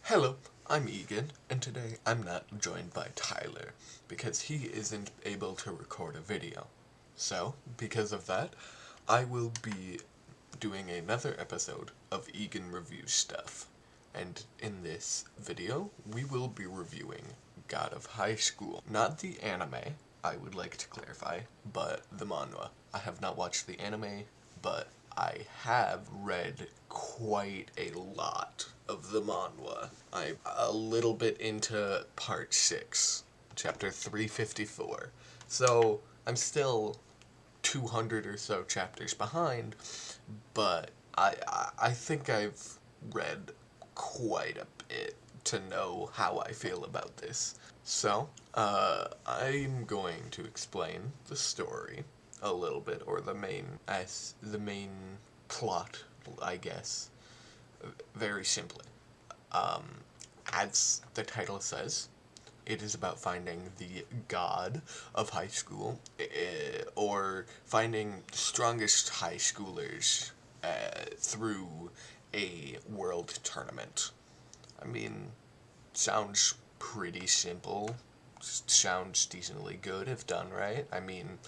Hello, I'm Egan, and today I'm not joined by Tyler, because he isn't able to record a video. So, because of that, I will be doing another episode of Eagan Reveiws stuff. And in this video, we will be reviewing God of Highschool. Not the anime, I would like to clarify, but the manhwa. I have not watched the anime, but I have read quite a lot of the manhwa. I'm a little bit into part 6, chapter 354. So, I'm still 200 or so chapters behind, but I think I've read quite a bit to know how I feel about this. So, I'm going to explain the story a little bit, or the main plot, I guess, very simply. As the title says, it is about finding the God of high school, or finding the strongest high schoolers through a world tournament. I mean, sounds pretty simple. Sounds decently good if done right. I mean,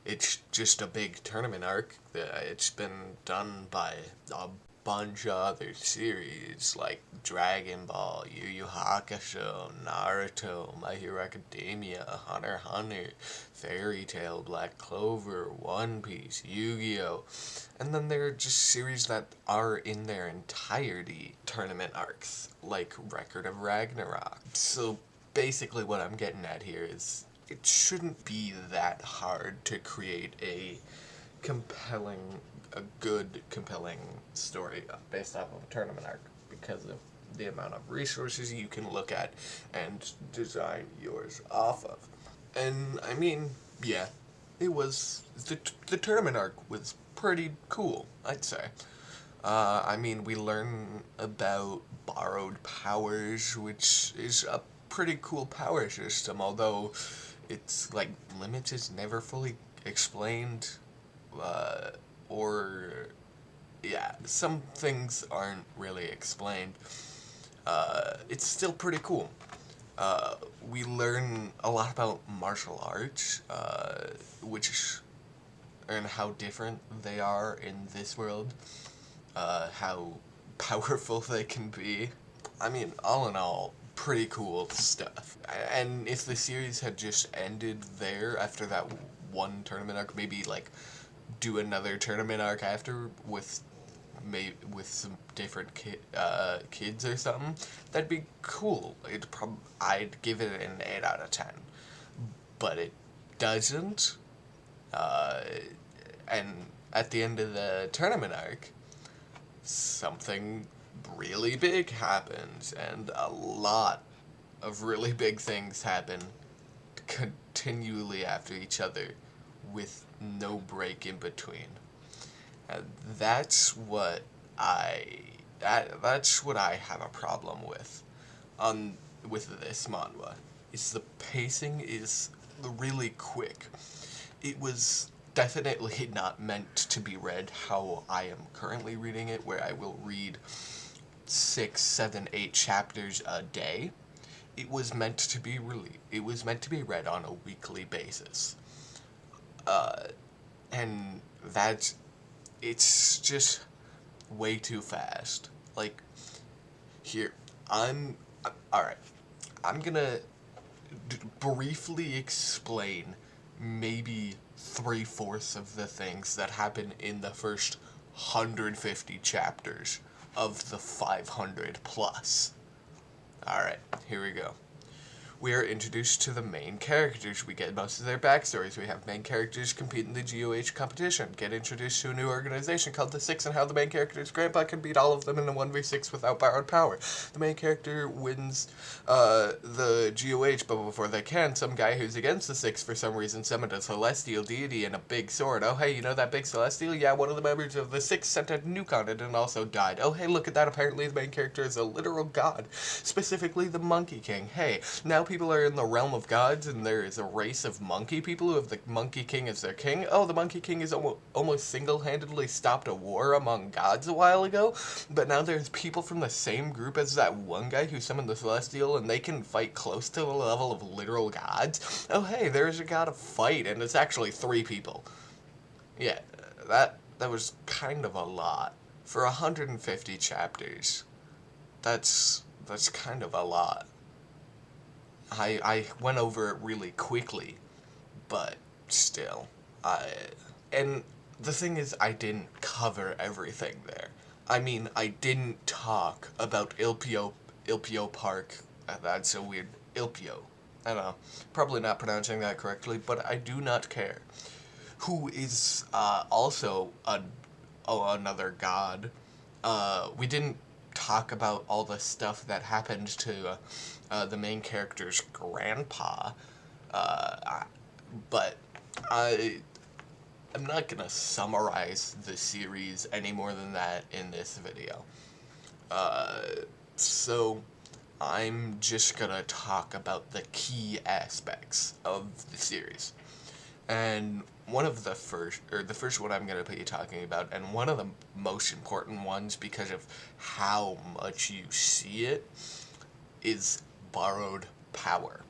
it's just a big tournament arc. It's been done by a bunch of other series like Dragon Ball, Yu Yu Hakusho, Naruto, My Hero Academia, Hunter x Hunter, Fairy Tail, Black Clover, One Piece, Yu-Gi-Oh! And then there are just series that are in their entirety tournament arcs, like Record of Ragnarok. So basically what I'm getting at here is it shouldn't be that hard to create a good, compelling story based off of a tournament arc, because of the amount of resources you can look at and design yours off of. And, I mean, yeah, it was, the tournament arc was pretty cool, I'd say. I mean, we learn about borrowed powers, which is a pretty cool power system, although its, like, limits is never fully explained, or, yeah, some things aren't really explained. It's still pretty cool. We learn a lot about martial arts, and how different they are in this world, how powerful they can be. I mean, all in all, pretty cool stuff. And if the series had just ended there after that one tournament arc, maybe, like, do another tournament arc after with some different kids or something, that'd be cool. I'd give it an 8 out of 10. But it doesn't. And at the end of the tournament arc, something really big happens, and a lot of really big things happen continually after each other with no break in between. And that's what I have a problem with this manhwa. Is the pacing is really quick. It was definitely not meant to be read how I am currently reading it, where I will read 6, 7, 8 chapters a day. It was meant to be read on a weekly basis. And it's just way too fast. Like, here, alright, I'm gonna briefly explain maybe 3/4 of the things that happen in the first 150 chapters of the 500 plus. Alright, here we go. We are introduced to the main characters. We get most of their backstories. We have main characters compete in the GOH competition, get introduced to a new organization called the Six, and how the main character's grandpa can beat all of them in a 1v6 without borrowed power. The main character wins the GOH, but before they can, some guy who's against the Six for some reason summoned a celestial deity and a big sword. Oh hey, you know that big celestial? Yeah, one of the members of the Six sent a nuke on it and also died. Oh hey, look at that, apparently the main character is a literal god, specifically the Monkey King. Hey, now people people are in the realm of gods, and there is a race of monkey people who have the Monkey King as their king. Oh, the Monkey King has almost single-handedly stopped a war among gods a while ago, but now there's people from the same group as that one guy who summoned the Celestial, and they can fight close to the level of literal gods. Oh, hey, there's a god of fight, and it's actually 3 people. Yeah, that was kind of a lot. For 150 chapters, that's kind of a lot. I went over it really quickly, but still, and the thing is, I didn't cover everything there. I mean, I didn't talk about Ilpio Park, that's so weird, Ilpio, I don't know, probably not pronouncing that correctly, but I do not care, who is, also another god. We didn't talk about all the stuff that happened to the main character's grandpa, but I'm not gonna summarize the series any more than that in this video. So I'm just gonna talk about the key aspects of the series. And the first one I'm going to be talking about, and one of the most important ones because of how much you see it, is borrowed power.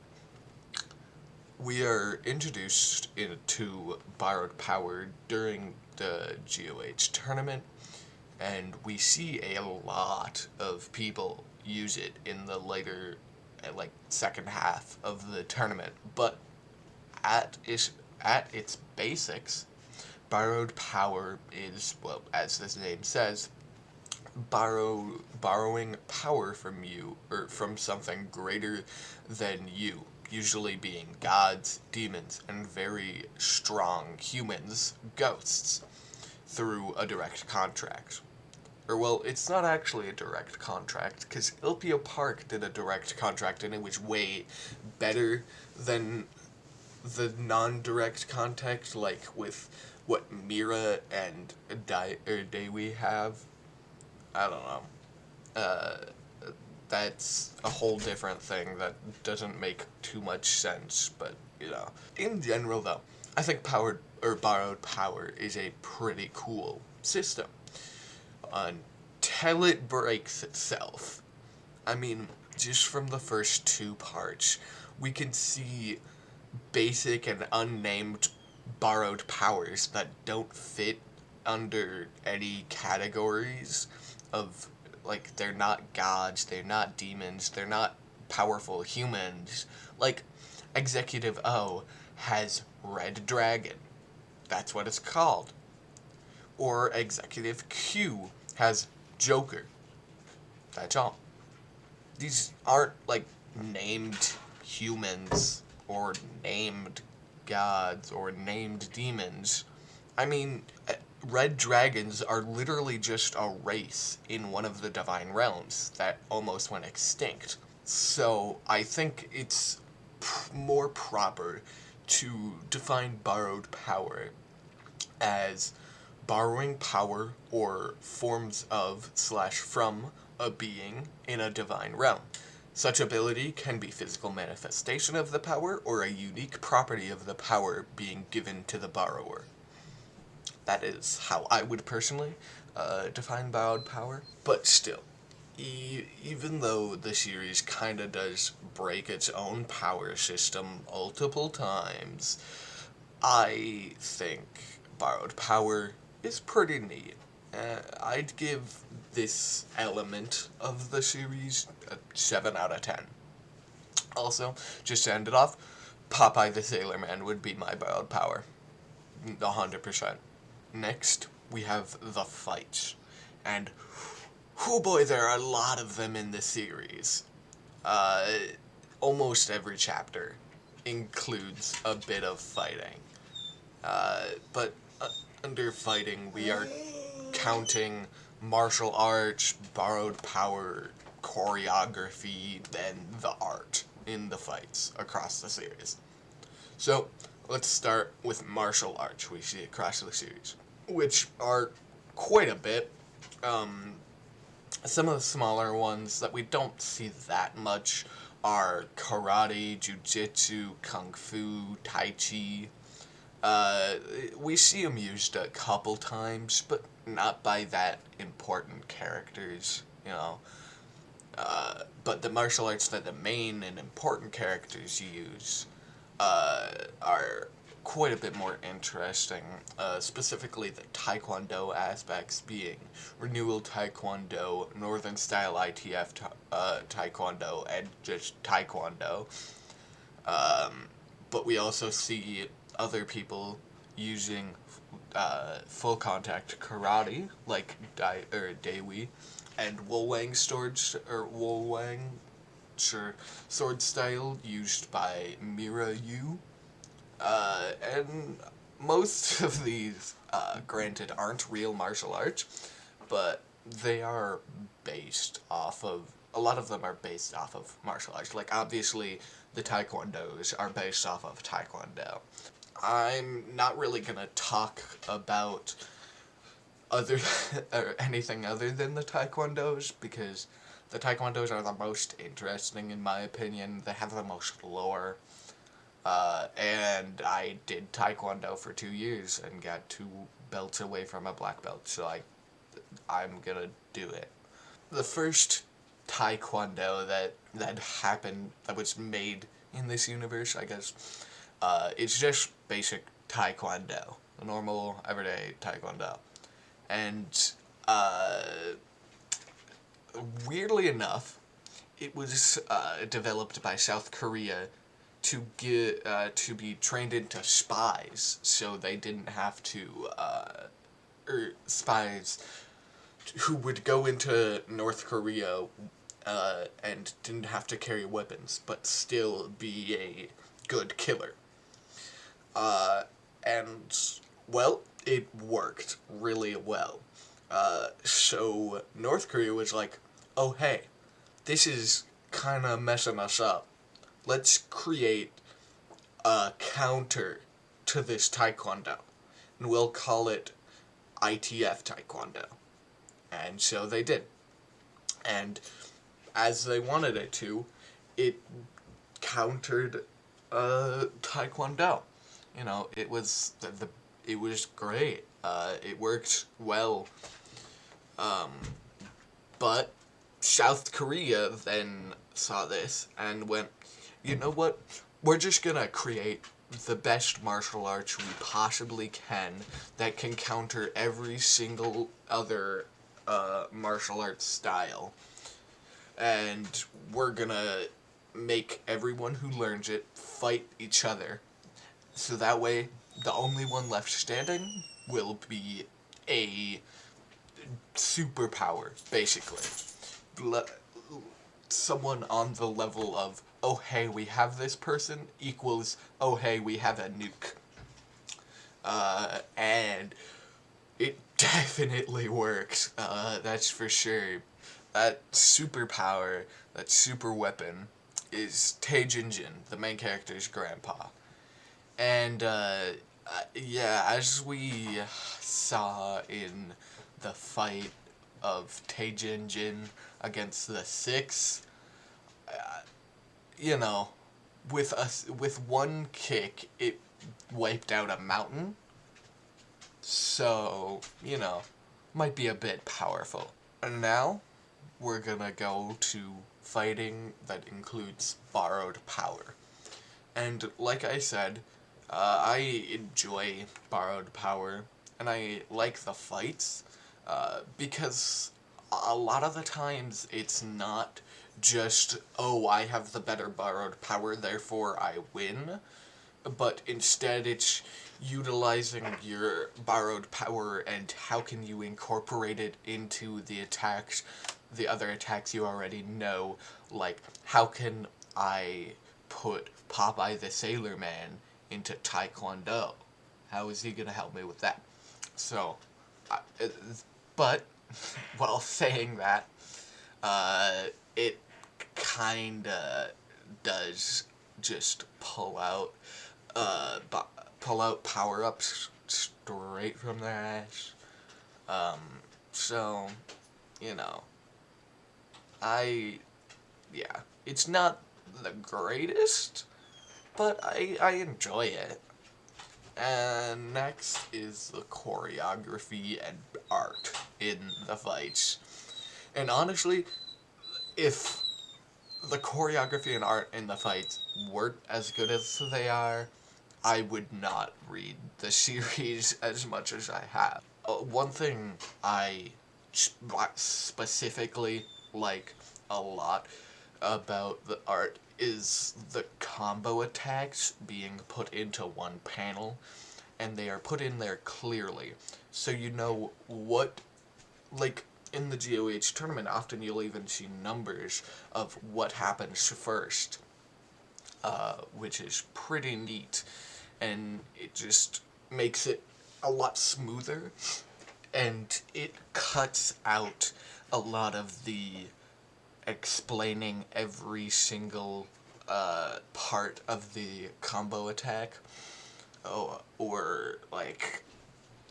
We are introduced to borrowed power during the GOH tournament, and we see a lot of people use it in the later, second half of the tournament, but at its basics, borrowed power is, well, as this name says, borrowing power from you, or from something greater than you, usually being gods, demons, and very strong humans, ghosts, through a direct contract. Or, well, it's not actually a direct contract, because Ilpio Park did a direct contract, and it was way better than the non-direct contact, like with what Mira and Dewi have. I don't know. That's a whole different thing that doesn't make too much sense, but, you know. In general, though, I think borrowed power is a pretty cool system. Until it breaks itself. I mean, just from the first 2 parts, we can see basic and unnamed borrowed powers that don't fit under any categories of, they're not gods, they're not demons, they're not powerful humans. Like, Executive O has Red Dragon. That's what it's called. Or Executive Q has Joker. That's all. These aren't, named humans, or named gods, or named demons. I mean, red dragons are literally just a race in one of the divine realms that almost went extinct. So I think it's more proper to define borrowed power as borrowing power or forms of / from a being in a divine realm. Such ability can be physical manifestation of the power or a unique property of the power being given to the borrower. That is how I would personally define borrowed power. But still, even though the series kinda does break its own power system multiple times, I think borrowed power is pretty neat. I'd give this element of the series a 7 out of 10. Also, just to end it off, Popeye the Sailor Man would be my borrowed power. 100%. Next, we have the fights. And, oh boy, there are a lot of them in this series. Almost every chapter includes a bit of fighting. But under fighting, we are counting martial arts, borrowed power, choreography, and the art in the fights across the series. So, let's start with martial arts we see across the series, which are quite a bit. Some of the smaller ones that we don't see that much are karate, jujitsu, kung fu, tai chi. We see them used a couple times, but not by that important characters, you know. But the martial arts that the main and important characters use are quite a bit more interesting, specifically the Taekwondo aspects being Renewal Taekwondo, Northern Style ITF Taekwondo, and just Taekwondo. But we also see other people using full contact karate, like Daewee, and sword style used by Reveiw. And most of these, granted, aren't real martial arts, but they are based off of, a lot of them are based off of martial arts. Like, obviously, the Taekwondos are based off of Taekwondo. I'm not really gonna talk about other or anything other than the Taekwondos, because the Taekwondos are the most interesting in my opinion. They have the most lore. And I did Taekwondo for 2 years and got 2 belts away from a black belt, so I'm gonna do it. The first Taekwondo that happened, that was made in this universe, I guess, it's just basic Taekwondo, a normal, everyday Taekwondo. And, weirdly enough, it was, developed by South Korea to be trained into spies, so they didn't have to, spies who would go into North Korea, and didn't have to carry weapons, but still be a good killer. And, well, it worked really well. So North Korea was like, oh hey, this is kinda messing us up. Let's create a counter to this Taekwondo, and we'll call it ITF Taekwondo. And so they did. And as they wanted it to, it countered Taekwondo. You know, it was it was great. It worked well. But South Korea then saw this and went, you know what? We're just gonna create the best martial arts we possibly can that can counter every single other martial arts style. And we're gonna make everyone who learns it fight each other. So that way, the only one left standing will be a superpower, basically. Someone on the level of, oh hey, we have this person, equals, oh hey, we have a nuke. And it definitely works, that's for sure. That superpower, that super weapon, is Taejin, the main character's grandpa. And, yeah, as we saw in the fight of Taejin against the Six, you know, with one kick, it wiped out a mountain. So, you know, might be a bit powerful. And now, we're gonna go to fighting that includes borrowed power. And like I said, I enjoy borrowed power, and I like the fights, because a lot of the times it's not just, oh, I have the better borrowed power, therefore I win, but instead it's utilizing your borrowed power and how can you incorporate it into the attacks, the other attacks you already know, like, how can I put Popeye the Sailor Man into Taekwondo? How is he gonna help me with that? So, but, while saying that, it kinda does just pull out power-ups straight from their ass. So, you know, Yeah, it's not the greatest, but I enjoy it. And next is the choreography and art in the fights. And honestly, if the choreography and art in the fights weren't as good as they are, I would not read the series as much as I have. One thing I specifically like a lot about the art is the combo attacks being put into one panel, and they are put in there clearly, so you know what, like, in the GOH tournament, often you'll even see numbers of what happens first, which is pretty neat, and it just makes it a lot smoother, and it cuts out a lot of the explaining every single part of the combo attack, or like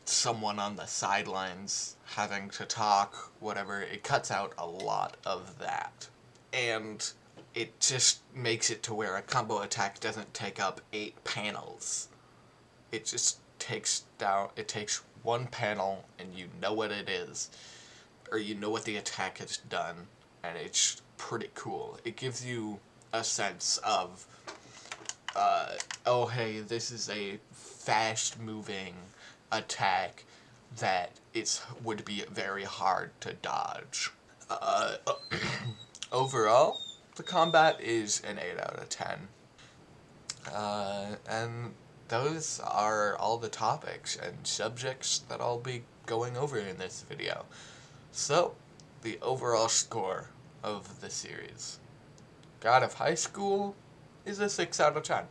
someone on the sidelines having to talk, whatever. It cuts out a lot of that. And it just makes it to where a combo attack doesn't take up 8 panels. It just takes one panel and you know what it is, or you know what the attack has done, and it's pretty cool. It gives you a sense of, oh hey, this is a fast-moving attack that would be very hard to dodge. Overall, the combat is an 8 out of 10. And those are all the topics and subjects that I'll be going over in this video. So, the overall score of the series. God of Highschool is a 6 out of 10.